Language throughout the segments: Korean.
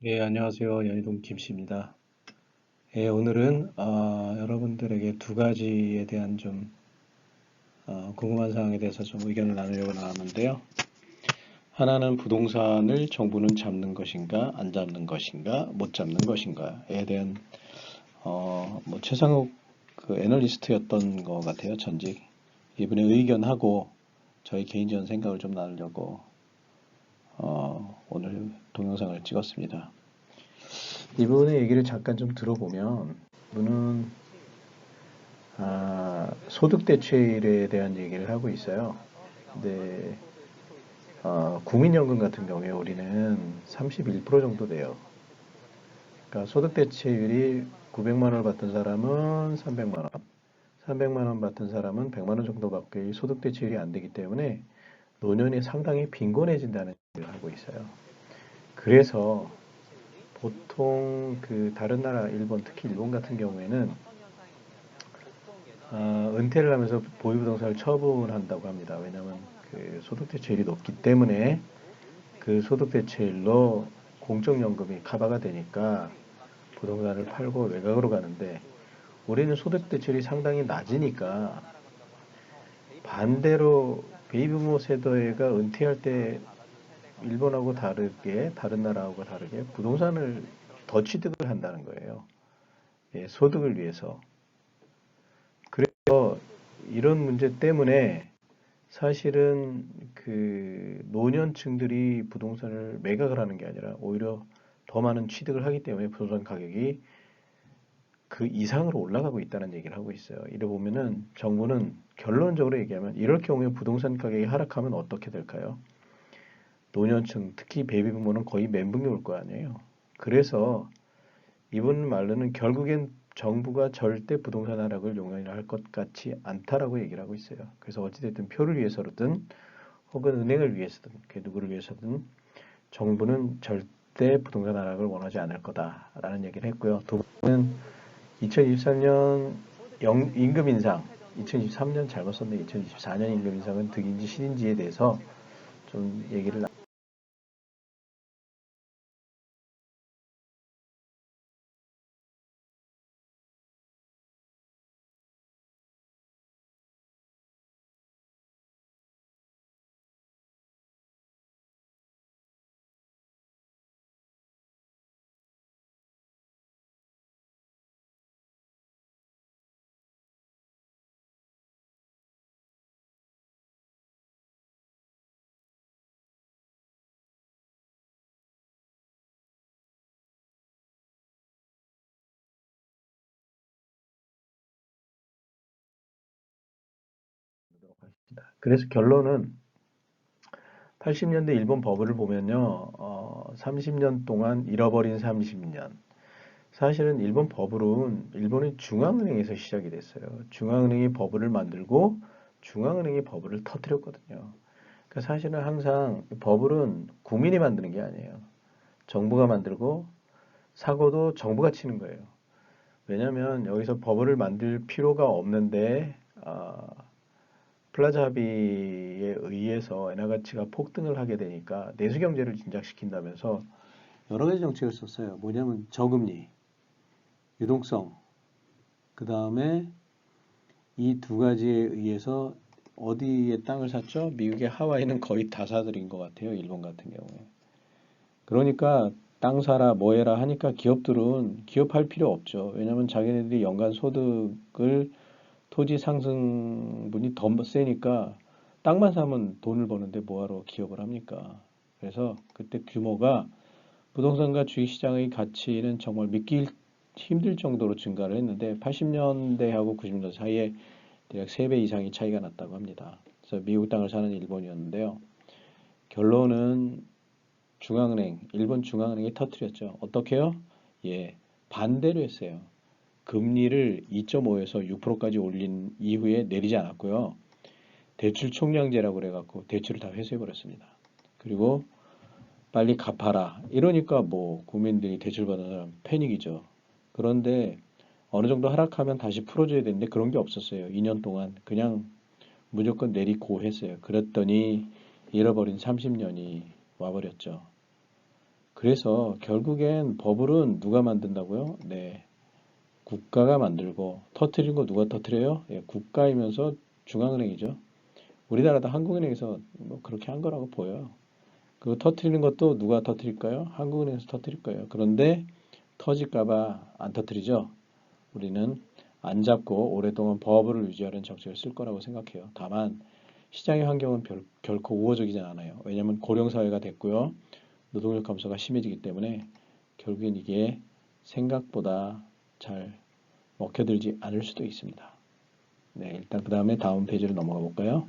예, 안녕하세요. 연희동 김씨입니다. 예, 오늘은 여러분들에게 두 가지에 대한 좀 궁금한 사항에 대해서 좀 의견을 나누려고 나왔는데요. 하나는 부동산을 정부는 잡는 것인가, 안 잡는 것인가, 못 잡는 것인가에 대한 뭐 최상욱 그 애널리스트였던 것 같아요. 전직 이분의 의견하고 저희 개인적인 생각을 좀 나누려고 오늘 동영상을 찍었습니다. 이분의 얘기를 잠깐 좀 들어보면 이분은 소득 대체율에 대한 얘기를 하고 있어요. 근데 국민연금 같은 경우에 우리는 31% 정도 돼요. 그러니까 소득 대체율이 900만 원을 받던 사람은 300만 원, 300만 원 받던 사람은 100만 원 정도밖에 소득 대체율이 안 되기 때문에 노년이 상당히 빈곤해진다는 얘기를 하고 있어요. 그래서 보통 그 다른 나라 일본, 특히 일본 같은 경우에는 은퇴를 하면서 보유부동산을 처분한다고 합니다. 왜냐하면 그 소득 대체율이 높기 때문에 그 소득 대체율로 공적연금이 커버가 되니까 부동산을 팔고 외곽으로 가는데 우리는 소득 대체율이 상당히 낮으니까 반대로 베이비부모 세대가 은퇴할 때 일본하고 다르게 다른 나라하고 다르게 부동산을 더 취득을 한다는 거예요. 예, 소득을 위해서. 그래서 이런 문제 때문에 사실은 그 노년층들이 부동산을 매각을 하는 게 아니라 오히려 더 많은 취득을 하기 때문에 부동산 가격이 그 이상으로 올라가고 있다는 얘기를 하고 있어요. 이래 보면은 정부는 결론적으로 얘기하면 이럴 경우에 부동산 가격이 하락하면 어떻게 될까요? 노년층, 특히 베이비부모는 거의 멘붕이 올 거 아니에요. 그래서 이분 말로는 결국엔 정부가 절대 부동산 하락을 용인할 것 같지 않다라고 얘기를 하고 있어요. 그래서 어찌됐든 표를 위해서든 혹은 은행을 위해서든 그 누구를 위해서든 정부는 절대 부동산 하락을 원하지 않을 거다라는 얘기를 했고요. 두 번째는 2023년 임금 인상, 2023년 잘못 썼네. 2024년 임금 인상은 득인지 실인지에 대해서 좀 얘기를 나누도록 하겠습니다. 그래서 결론은 80년대 일본 버블을 보면요, 30년 동안 잃어버린 30년. 사실은 일본 버블은 일본의 중앙은행에서 시작이 됐어요. 중앙은행이 버블을 만들고 중앙은행이 버블을 터뜨렸거든요. 그러니까 사실은 항상 버블은 국민이 만드는 게 아니에요. 정부가 만들고 사고도 정부가 치는 거예요. 왜냐하면 여기서 버블을 만들 필요가 없는데 플라자 합의에 의해서 엔화 가치가 폭등을 하게 되니까 내수 경제를 진작시킨다면서 여러 가지 정책을 썼어요. 뭐냐면 저금리, 유동성, 그 다음에 이 두 가지에 의해서 어디에 땅을 샀죠? 미국의 하와이는 거의 다 사들인 것 같아요. 일본 같은 경우에. 그러니까 땅 사라 뭐 해라 하니까 기업들은 기업할 필요 없죠. 왜냐하면 자기네들이 연간 소득을 토지 상승분이 더 세니까 땅만 사면 돈을 버는데 뭐하러 기업을 합니까? 그래서 그때 규모가 부동산과 주식시장의 가치는 정말 믿기 힘들 정도로 증가를 했는데 80년대하고 90년대 사이에 대략 3배 이상의 차이가 났다고 합니다. 그래서 미국 땅을 사는 일본이었는데요. 결론은 중앙은행, 일본 중앙은행이 터뜨렸죠. 어떻게요? 예, 반대로 했어요. 금리를 2.5에서 6%까지 올린 이후에 내리지 않았고요. 대출 총량제라고 그래갖고 대출을 다 회수해버렸습니다. 그리고 빨리 갚아라. 이러니까 뭐 국민들이 대출 받은 사람 패닉이죠. 그런데 어느 정도 하락하면 다시 풀어줘야 되는데 그런 게 없었어요. 2년 동안 그냥 무조건 내리고 했어요. 그랬더니 잃어버린 30년이 와버렸죠. 그래서 결국엔 버블은 누가 만든다고요? 네, 국가가 만들고 터트린 거 누가 터트려요? 예, 국가이면서 중앙은행이죠. 우리나라도 한국은행에서 뭐 그렇게 한 거라고 보여요. 그거 터트리는 것도 누가 터트릴까요? 한국은행에서 터트릴 거예요. 그런데 터질까봐 안 터트리죠. 우리는 안 잡고 오랫동안 버블을 유지하려는 정책을 쓸 거라고 생각해요. 다만 시장의 환경은 결코 우호적이지 않아요. 왜냐하면 고령사회가 됐고요. 노동력 감소가 심해지기 때문에 결국엔 이게 생각보다 잘 먹혀들지 않을 수도 있습니다. 네, 일단 그 다음에 다음 페이지로 넘어가 볼까요?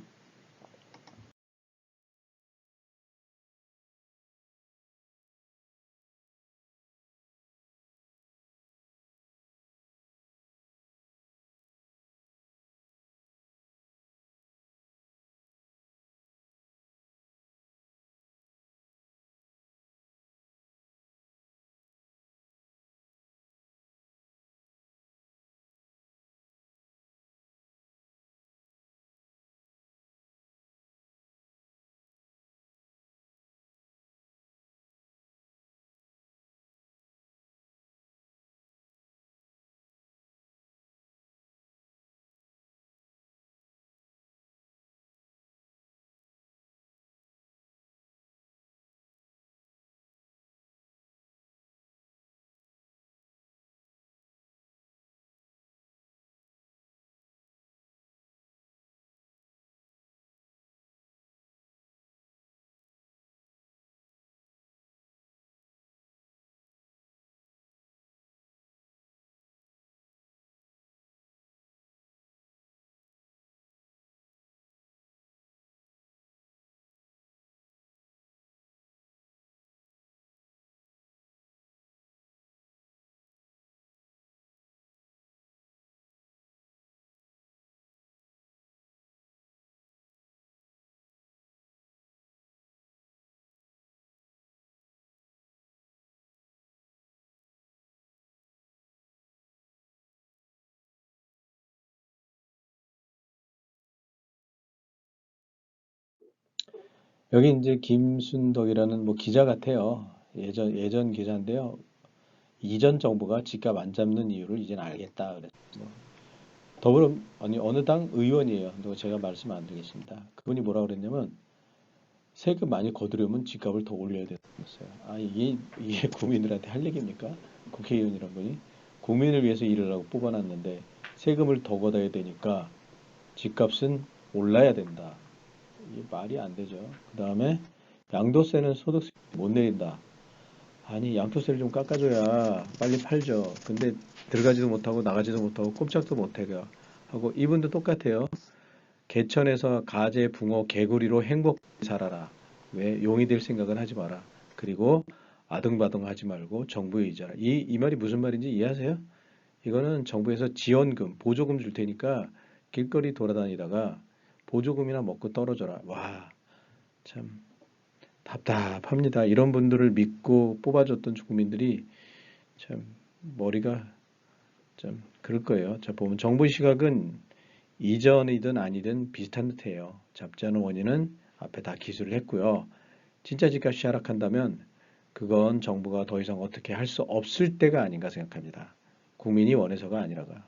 여기 이제 김순덕이라는 뭐 기자 같아요. 예전 기자인데요. 이전 정부가 집값 안 잡는 이유를 이제는 알겠다 그랬어요. 더불어 아니 어느 당 의원이에요. 근데 제가 말씀 안 드리겠습니다. 그분이 뭐라 그랬냐면 세금 많이 거두려면 집값을 더 올려야 됐어요. 아 이게 국민들한테 할 얘기입니까? 국회의원이란 분이 국민을 위해서 일을 하고 뽑아놨는데 세금을 더 걷어야 되니까 집값은 올라야 된다. 이게 말이 안 되죠. 그 다음에 양도세는 소득세 못 내린다. 아니 양도세를 좀 깎아줘야 빨리 팔죠. 근데 들어가지도 못하고 나가지도 못하고 꼼짝도 못해요. 하고 이분도 똑같아요. 개천에서 가재, 붕어, 개구리로 행복 살아라. 왜 용이 될 생각은 하지 마라. 그리고 아등바등 하지 말고 정부에 의지하라. 이 말이 무슨 말인지 이해하세요? 이거는 정부에서 지원금, 보조금 줄 테니까 길거리 돌아다니다가 보조금이나 먹고 떨어져라. 와, 참 답답합니다. 이런 분들을 믿고 뽑아줬던 국민들이 참 머리가 좀 그럴 거예요. 자, 보면 정부 시각은 이전이든 아니든 비슷한 듯해요. 잡지 않은 원인은 앞에 다 기술을 했고요. 진짜 집값이 하락한다면 그건 정부가 더 이상 어떻게 할 수 없을 때가 아닌가 생각합니다. 국민이 원해서가 아니라가.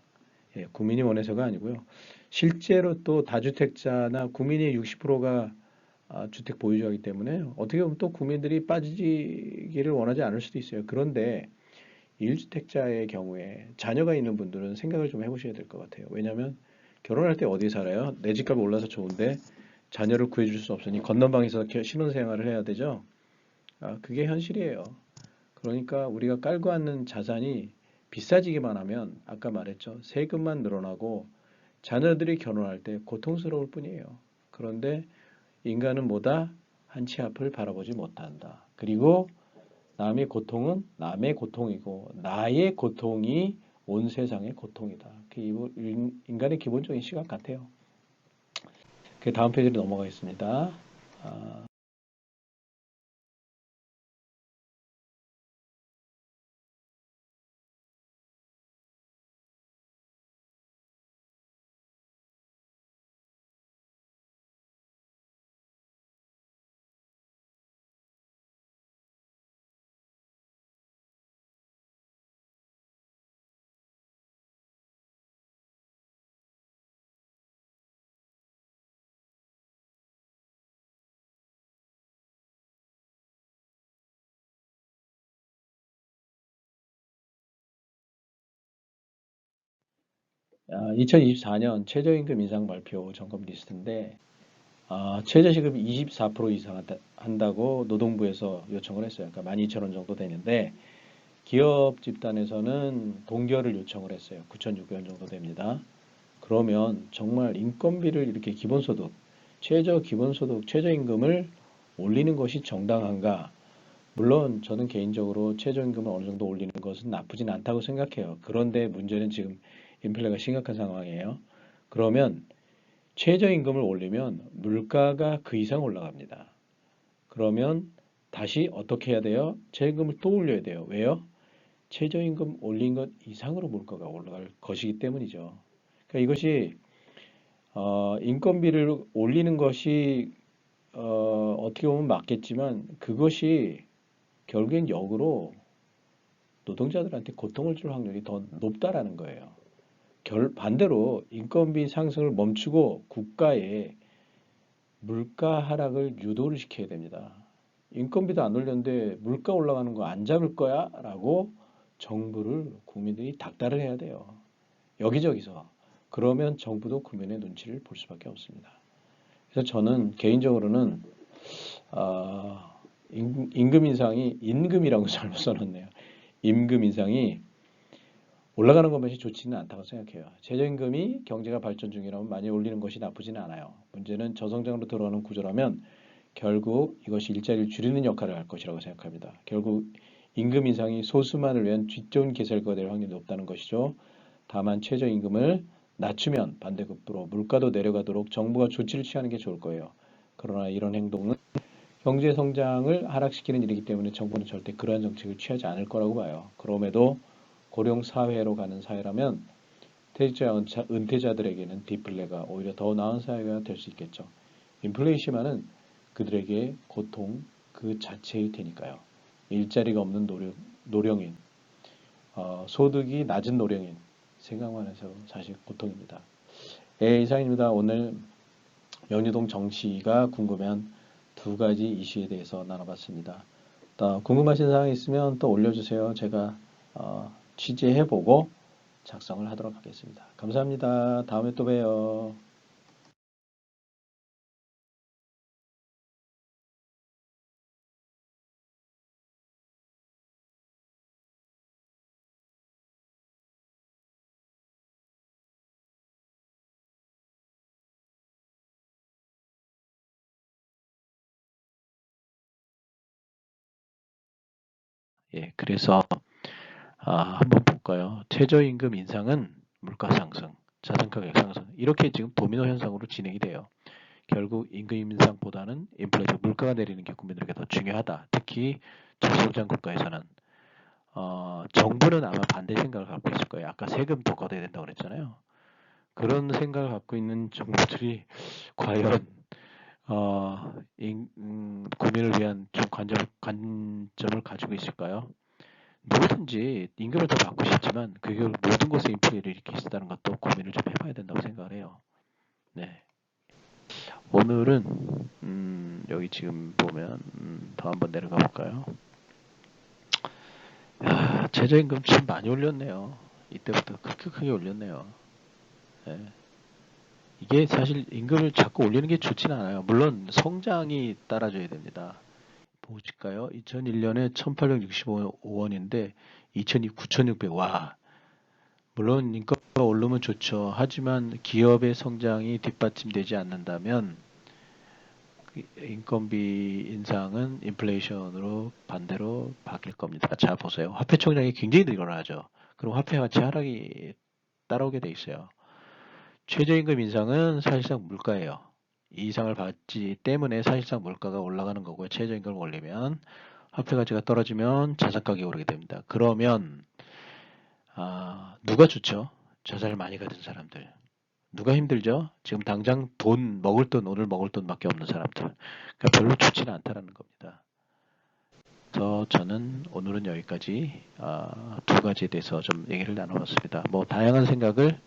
예, 국민이 원해서가 아니고요. 실제로 또 다주택자나 국민의 60%가 주택 보유자이기 때문에 어떻게 보면 또 국민들이 빠지기를 원하지 않을 수도 있어요. 그런데 1주택자의 경우에 자녀가 있는 분들은 생각을 좀 해보셔야 될 것 같아요. 왜냐하면 결혼할 때 어디 살아요? 내 집값이 올라서 좋은데 자녀를 구해줄 수 없으니 건넌방에서 신혼생활을 해야 되죠. 그게 현실이에요. 그러니까 우리가 깔고 앉는 자산이 비싸지기만 하면 아까 말했죠. 세금만 늘어나고 자녀들이 결혼할 때 고통스러울 뿐이에요. 그런데 인간은 뭐다? 한 치 앞을 바라보지 못한다. 그리고 남의 고통은 남의 고통이고 나의 고통이 온 세상의 고통이다. 그게 인간의 기본적인 시각 같아요. 그 다음 페이지로 넘어가겠습니다. 아, 2024년 최저임금 인상 발표 점검 리스트인데 최저시급이 24% 이상 한다고 노동부에서 요청을 했어요. 그러니까 12,000원 정도 되는데 기업 집단에서는 동결을 요청을 했어요. 9,600원 정도 됩니다. 그러면 정말 인건비를 이렇게 기본소득, 최저기본소득, 최저임금을 올리는 것이 정당한가? 물론 저는 개인적으로 최저임금을 어느 정도 올리는 것은 나쁘진 않다고 생각해요. 그런데 문제는 지금 인플레가 심각한 상황이에요. 그러면 최저임금을 올리면 물가가 그 이상 올라갑니다. 그러면 다시 어떻게 해야 돼요? 최저임금을 또 올려야 돼요. 왜요? 최저임금 올린 것 이상으로 물가가 올라갈 것이기 때문이죠. 그러니까 이것이 인건비를 올리는 것이 어떻게 보면 맞겠지만 그것이 결국엔 역으로 노동자들한테 고통을 줄 확률이 더 높다라는 거예요. 반대로 인건비 상승을 멈추고 국가에 물가 하락을 유도를 시켜야 됩니다. 인건비도 안 올렸는데 물가 올라가는 거 안 잡을 거야? 라고 정부를 국민들이 닥달을 해야 돼요. 여기저기서. 그러면 정부도 국민의 눈치를 볼 수밖에 없습니다. 그래서 저는 개인적으로는 임금 인상이 임금이라고 잘못 써놨네요. 임금 인상이 올라가는 것만이 좋지는 않다고 생각해요. 최저임금이 경제가 발전 중이라면 많이 올리는 것이 나쁘지는 않아요. 문제는 저성장으로 들어가는 구조라면 결국 이것이 일자리를 줄이는 역할을 할 것이라고 생각합니다. 결국 임금 인상이 소수만을 위한 뒷돈 개설가 될 확률이 높다는 것이죠. 다만 최저임금을 낮추면 반대급부로 물가도 내려가도록 정부가 조치를 취하는 게 좋을 거예요. 그러나 이런 행동은 경제 성장을 하락시키는 일이기 때문에 정부는 절대 그러한 정책을 취하지 않을 거라고 봐요. 그럼에도 고령 사회로 가는 사회라면 은퇴자들에게는 디플레가 오히려 더 나은 사회가 될 수 있겠죠. 인플레이션은 그들에게 고통 그 자체일 테니까요. 일자리가 없는 노령인, 소득이 낮은 노령인 생각만 해서 사실 고통입니다. 예, 이상입니다. 오늘 연유동 정치가 궁금한 두 가지 이슈에 대해서 나눠봤습니다. 또 궁금하신 사항이 있으면 또 올려주세요. 제가 취재해보고 작성을 하도록 하겠습니다. 감사합니다. 다음에 또 봬요. 예, 그래서 한번 볼까요? 최저임금 인상은 물가 상승, 자산가격 상승 이렇게 지금 도미노 현상으로 진행이 돼요. 결국 임금 인상보다는 인플레이션 물가가 내리는 게 국민들에게 더 중요하다. 특히 저소득 국가에서는 정부는 아마 반대 생각을 갖고 있을 거예요. 아까 세금 더 걷어야 된다고 그랬잖아요. 그런 생각을 갖고 있는 정부들이 과연 국민을 위한 좀 관점을 가지고 있을까요? 누구든지 임금을 더 받고 싶지만 그게 모든 것에 인플레를 일으킬 수 있다는 것도 고민을 좀 해봐야 된다고 생각을 해요. 네. 오늘은 여기 지금 보면 더 한번 내려가 볼까요? 최저임금 참 많이 올렸네요. 이때부터 크게 올렸네요. 네. 이게 사실 임금을 자꾸 올리는 게 좋지는 않아요. 물론 성장이 따라줘야 됩니다. 보실까요? 2001년에 1865원인데 2002 9600. 와. 물론 인건비가 오르면 좋죠. 하지만 기업의 성장이 뒷받침되지 않는다면 인건비 인상은 인플레이션으로 반대로 바뀔 겁니다. 자, 보세요. 화폐 총량이 굉장히 늘어나죠. 그럼 화폐 가치 하락이 따라오게 돼 있어요. 최저임금 인상은 사실상 물가예요. 이 이상을 받지 때문에 사실상 물가가 올라가는 거고요. 최저임금을 올리면 화폐 가치가 떨어지면 자산 가격이 오르게 됩니다. 그러면 누가 좋죠? 자산을 많이 가진 사람들. 누가 힘들죠? 지금 당장 오늘 먹을 돈밖에 없는 사람들. 그러니까 별로 좋지는 않다라는 겁니다. 그래서 저는 오늘은 여기까지 두 가지에 대해서 좀 얘기를 나눠봤습니다. 뭐 다양한 생각을